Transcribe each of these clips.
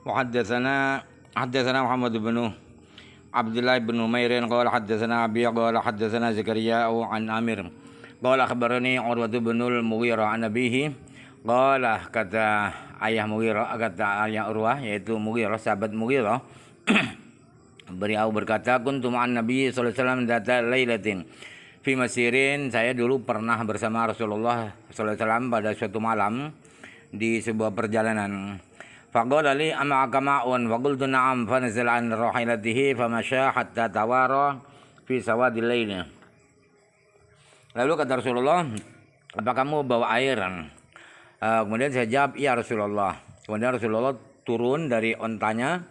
حدثنا محمد بن عبد الله بن نمير قال حدثنا أبي قال حدثنا زكريا عن عامر قال أخبرني عروة بن المغيرة عن أبيه قال kata ayah Urwah yaitu Mughirah, sahabat Mughirah beliau berkata kuntu ma'an Nabi sallallahu alaihi wasallam data lailatin fi masirin, saya dulu pernah bersama Rasulullah sallallahu alaihi wasallam pada suatu malam di sebuah perjalanan. Faqala li ama'aka ma'un faqultu na'am fanazala an rahilatihi famasya hatta tawara fi sawadil lail. Lalu kata Rasulullah, apa kamu bawa air? Kemudian saya jawab, iya Rasulullah. Kemudian Rasulullah turun dari ontanya.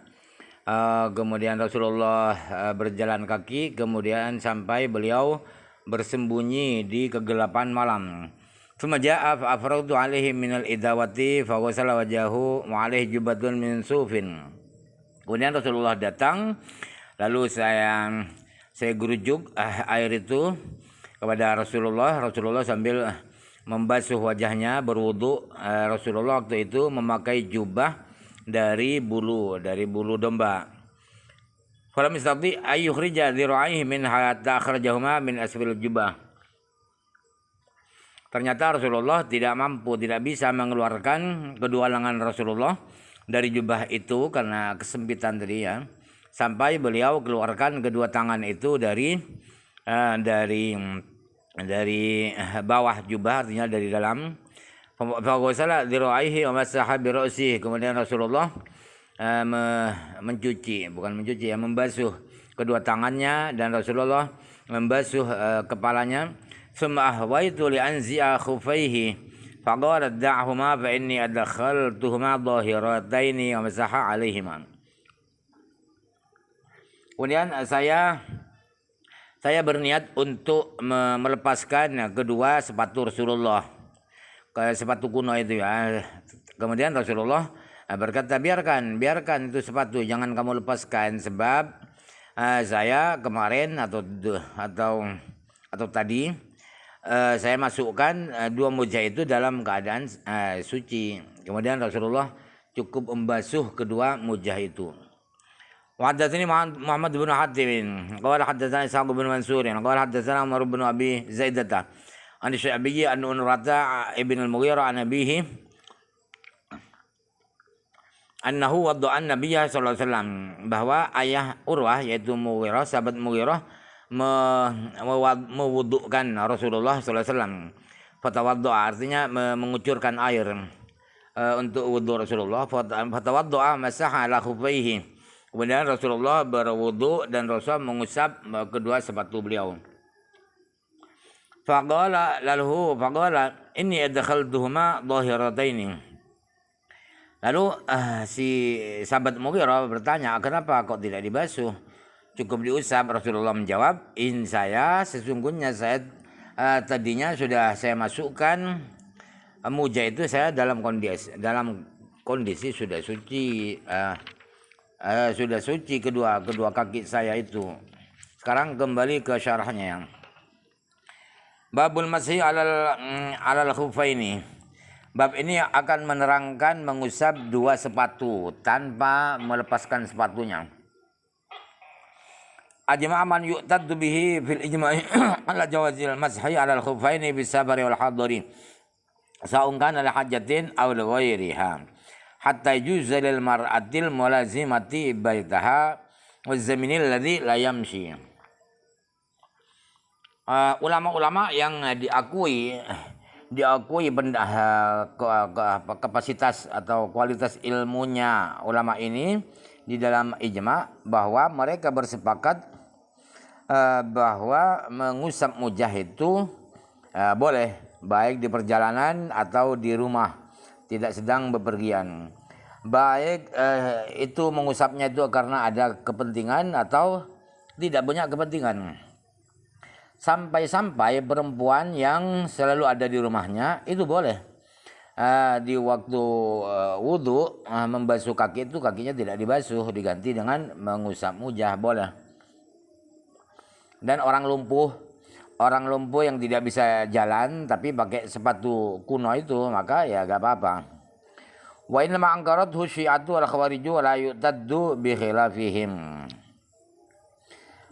Kemudian Rasulullah berjalan kaki. Kemudian sampai beliau bersembunyi di kegelapan malam. Tsumma ja'a fa'afragtu alaihi minal idawati faghasala wajahu wa alaihi jubatun min sufin. Kemudian Rasulullah datang. Lalu saya gerujuk air itu kepada Rasulullah. Rasulullah sambil membasuh wajahnya, berwudu. Rasulullah waktu itu memakai jubah dari bulu domba. Falam yastati ayyukhrija dhira'aihi min hatta akhrajahuma min asfil jubah. Ternyata Rasulullah tidak bisa mengeluarkan kedua lengan Rasulullah dari jubah itu karena kesempitan tadi ya. Sampai beliau keluarkan kedua tangan itu dari bawah jubah, artinya dari dalam. Faghasala dhira'aihi wa masaha bi ra'sihi. Kemudian Rasulullah membasuh kedua tangannya dan Rasulullah membasuh kepalanya. Summa ahwaitu li anzi'a khufaihi faqala da'huma fa inni adkhaltuhuma dhahirataini wa masaha 'alaihima. Kemudian saya berniat untuk melepaskan kedua sepatu Rasulullah, sepatu kuno itu ya. Kemudian Rasulullah berkata, biarkan itu sepatu, jangan kamu lepaskan, sebab saya kemarin atau tadi saya masukkan dua mujah itu dalam keadaan suci. Kemudian Rasulullah cukup membasuh kedua mujah itu. وحدثني محمد بن حاتم قال حدثنا إسحاق بن منصور قال حدثنا عمر بن أبي زيدة عن الشعبي أن أنرة ابن المغيرة عن أبيه أنه وضع النبي صلى الله عليه وسلم, bahwa ayah Urwah yaitu Mughirah, sahabat Mughirah, mewudukkan Rasulullah sallallahu alaihi wasallam. Fatawaddo'a artinya mengucurkan air untuk wudu Rasulullah. Fatawaddo'a masaha ala khufaihi. Kemudian Rasulullah berwudu dan Rasul mengusap kedua sepatu beliau. Faqala inni adkhaltuhuma dhahirataini. Lalu si sahabat Mughirah bertanya, kenapa kok tidak dibasuh, cukup diusap? Rasulullah menjawab, sesungguhnya saya tadinya sudah saya masukkan mujah itu, saya dalam kondisi sudah suci. Sudah suci kedua kaki saya itu. Sekarang kembali ke syarahnya yang Babul masih alal khufaini. Bab ini akan menerangkan mengusap dua sepatu tanpa melepaskan sepatunya. Ajma'a man yu'taddu bihi fil ijma'i ala jawazil mashi alal khufaini bisabari wal hadari sa'un kana li hajatin aw li ghairiha. Hatta yujzalil mar'atil mulazimati baitaha wazaminil ladzi la yamshi. Ulama-ulama yang diakui kapasitas atau kualitas ilmunya ulama ini di dalam ijma bahwa mereka bersepakat bahwa mengusap mujah itu boleh, baik di perjalanan atau di rumah, tidak sedang bepergian. Baik itu mengusapnya itu karena ada kepentingan atau tidak banyak kepentingan. Sampai perempuan yang selalu ada di rumahnya itu boleh di waktu wudu membasuh kaki itu kakinya tidak dibasuh, diganti dengan mengusap mujah, boleh. Dan orang lumpuh yang tidak bisa jalan tapi pakai sepatu kuno itu, maka ya gak apa-apa. Wa inna ma angkarathu syi'atu wal khawariju wa la yu'taddu bi khilafihim.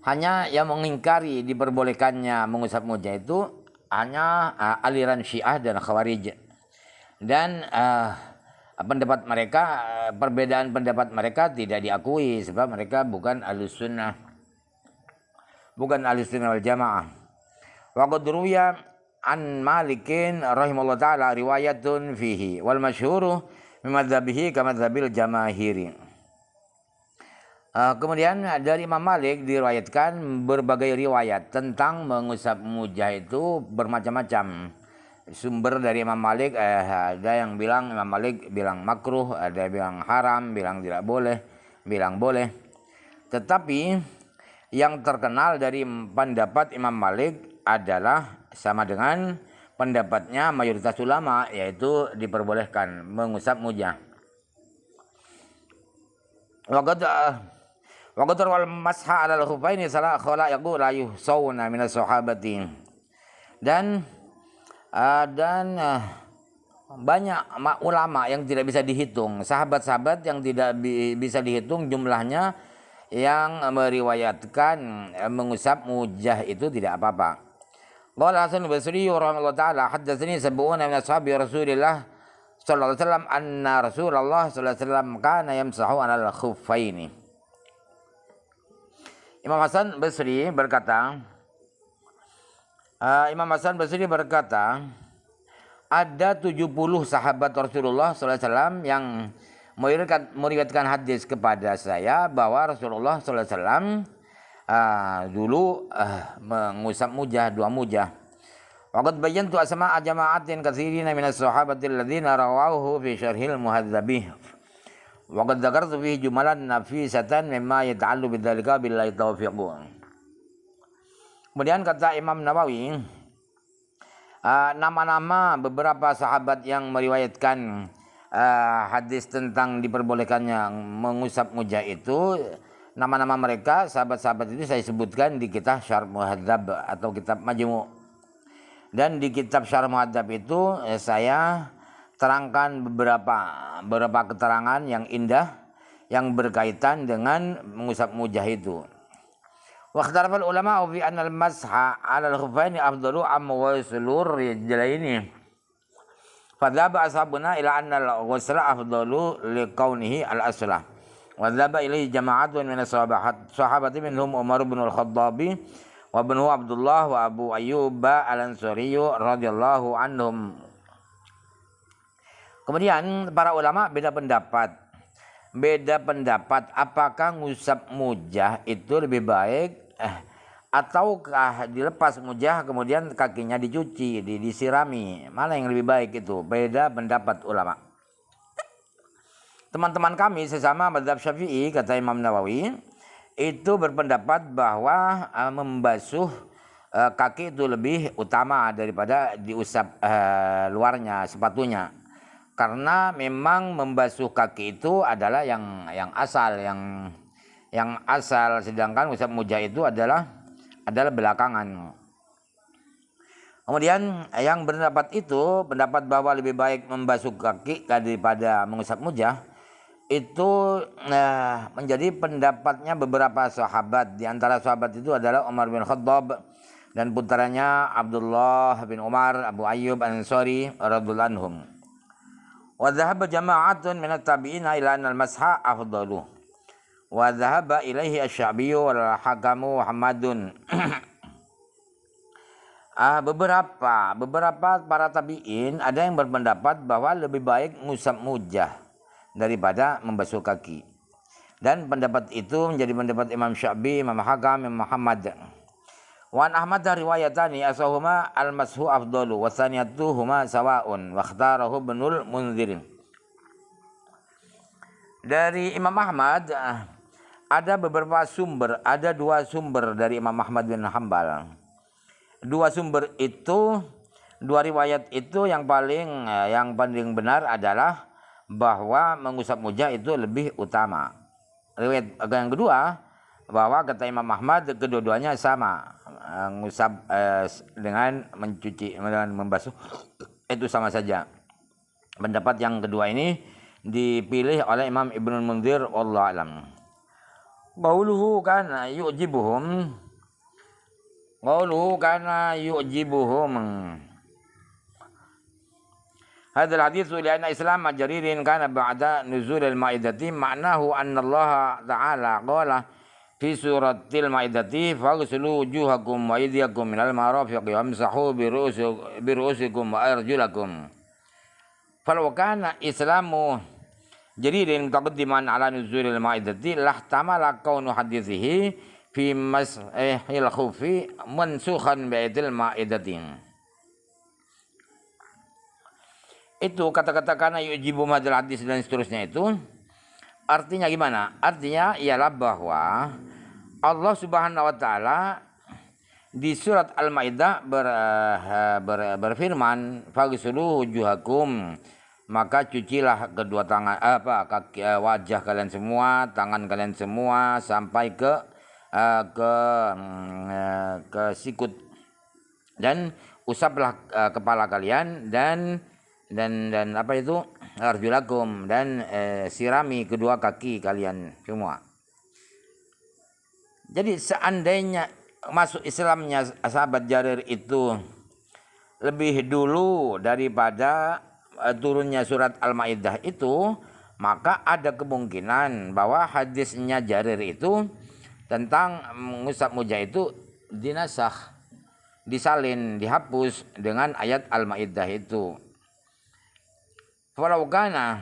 Hanya yang mengingkari diperbolehkannya mengusap wajah itu hanya aliran Syiah dan Khawarij. Dan pendapat mereka, perbedaan pendapat mereka tidak diakui sebab mereka bukan Ahlus Sunnah. Bukan Ahlus Sunnah wal Jamaah. Wa qad ruwiya an Malikin rahimahullah taala riwayatun fihi wal masyhuru min madzhabihi ka madzhabil jamaahiri. Kemudian dari Imam Malik diriwayatkan berbagai riwayat tentang mengusap mujah itu bermacam-macam. Sumber dari Imam Malik ada yang bilang Imam Malik bilang makruh, ada yang bilang haram, bilang tidak boleh, bilang boleh. Tetapi yang terkenal dari pendapat Imam Malik adalah sama dengan pendapatnya mayoritas ulama, yaitu diperbolehkan mengusap mujah. Waqad wal masha 'alal khuffaini salah khalaqu la yuhsawna minas sahabati. Dan banyak ulama yang tidak bisa dihitung, sahabat-sahabat yang tidak bisa dihitung jumlahnya yang meriwayatkan mengusap mujah itu tidak apa-apa. Qala Hasan al-Basri rahimahullah taala haddatsani sab'una min ashabi Rasulillah sallallahu alaihi wasallam anna Rasulullah sallallahu alaihi wasallam kana yamsahu 'alal khuffaini. Imam Hasan Basri berkata, ada 70 sahabat Rasulullah SAW yang meriwayatkan hadis kepada saya bahwa Rasulullah SAW dulu mengusap mujah, 2 mujah. Waqad bayyantu asma'a jama'atin katsirina minas sahabatil ladzina rawahu fi syarhil muhadzabih. Waqad dzakartu fihi jumalan nafisatan mimma yata'allu bidzalika billahi taufiq. Kemudian kata Imam Nawawi, nama-nama beberapa sahabat yang meriwayatkan hadis tentang diperbolehkannya mengusap mujah itu, nama-nama mereka sahabat-sahabat itu saya sebutkan di kitab Syarh Muhadzab atau kitab Majmu'. Dan di kitab Syarh Muhadzab itu saya terangkan beberapa keterangan yang indah yang berkaitan dengan mengusap mujah itu. Wa ikhtarafal ulama fi anna al-masha 'ala al-khuffaini afdalu am waslur rijlaini. Fadhaba ashabuna ila anna al-ghusla afdalu liqaunihi al-aslah. Wa dhaba ilayhi jama'atun min as-sahabati minhum Umar bin al-Khattabi wa ibnuhu Abdullah wa Abu Ayyub al-Ansari radhiyallahu anhum. Kemudian para ulama beda pendapat apakah ngusap mujah itu lebih baik ataukah dilepas mujah kemudian kakinya dicuci, disirami. Mana yang lebih baik itu? Beda pendapat ulama. Teman-teman kami sesama mazhab Syafi'i, kata Imam Nawawi, itu berpendapat bahwa membasuh kaki itu lebih utama daripada diusap luarnya, sepatunya. Karena memang membasuh kaki itu adalah yang asal, yang asal, sedangkan usap mujah itu adalah belakangan. Kemudian yang berpendapat itu, pendapat bahwa lebih baik membasuh kaki daripada mengusap mujah, itu menjadi pendapatnya beberapa sahabat. Di antara sahabat itu adalah Umar bin Khattab dan putranya Abdullah bin Umar, Abu Ayyub al-Ansari radhiyallahu anhum. Wa dhahaba jama'atun min at-tabi'ina ila anna al-masha afdalu. Wa dhahaba ilaihi asy-Sya'bi wal Hakamu Muhammadun. Beberapa para tabi'in ada yang berpendapat bahwa lebih baik ngusap mujah daripada membasuh kaki. Dan pendapat itu menjadi pendapat Imam Sya'bi, Imam Hakam, Imam Muhammad. Wa an Ahmad riwayatani asahuma al-mashu afdalu wa tsaniyatuhuma sawa'un wa ikhtarahu Ibnul Munzir. Dari Imam Ahmad ada beberapa sumber, ada 2 sumber dari Imam Ahmad bin Hanbal. 2 sumber itu, 2 riwayat itu yang paling benar adalah bahwa mengusap mujah itu lebih utama. Riwayat yang kedua bahwa kata Imam Ahmad kedua-duanya sama, ngusap dengan mencuci, dengan membasuh itu sama saja. Pendapat yang kedua ini dipilih oleh Imam Ibnul Munzir wallahu alam. Qauluhu kana yu'jibuhum هذا الحديث لأن إسلام جرير كان بعد نزول المائدة معناه أن الله تعالى قال في سورة المائدة فاغسلوا وجوهكم وأيديكم من المرافق وامسحوا برؤوسكم وأرجلكم. فلو كان إسلام جرير متقدما على نزول المائدة لاحتمل كون حديثه في مسح الخف منسوخا بآية المائدة. Itu kata-kata kana yujibu madal hadis dan seterusnya itu artinya gimana? Artinya ialah bahwa Allah Subhanahu wa taala di surat Al-Maidah berfirman faghsulu wujuhakum, maka cucilah kedua tangan kaki, wajah kalian semua, tangan kalian semua sampai ke sikut, dan usaplah kepala kalian dan apa itu arjulakum, dan sirami kedua kaki kalian semua. Jadi seandainya masuk Islamnya sahabat Jarir itu lebih dulu daripada turunnya surat Al-Maidah itu, maka ada kemungkinan bahwa hadisnya Jarir itu tentang mengusap wajah itu dinasakh, disalin, dihapus dengan ayat Al-Maidah itu. Falau kana